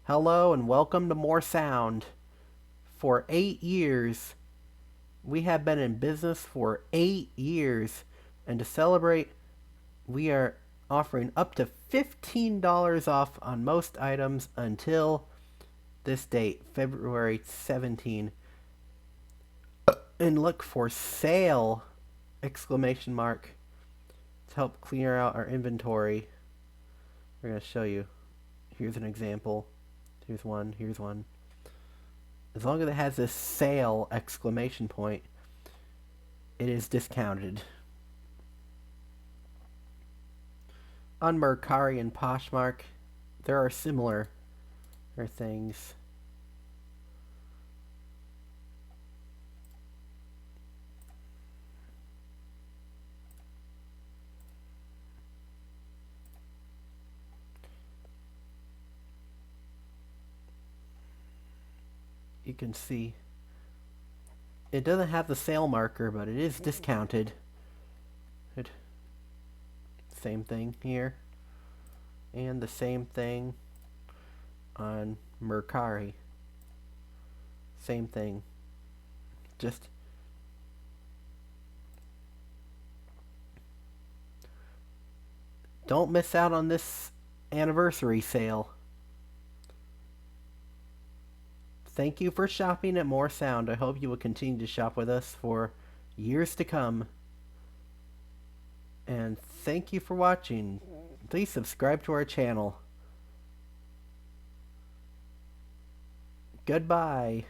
Hello and welcome to More Sound. For 8 years, we have been in business for 8 years, and to celebrate, we are offering up to $15 off on most items until this date, February 17. And look for sale! Exclamation mark to help clear out our inventory. We're going to show you. Here's an example. Here's one. As long as it has this sale exclamation point, it is discounted. On Mercari and Poshmark, there are similar things. You can see it doesn't have the sale marker, but it is discounted. Same thing here, and the same thing on Mercari. Same thing. Just don't miss out on this anniversary sale. Thank you for shopping at More Sound. I hope you will continue to shop with us for years to come. And thank you for watching. Please subscribe to our channel. Goodbye.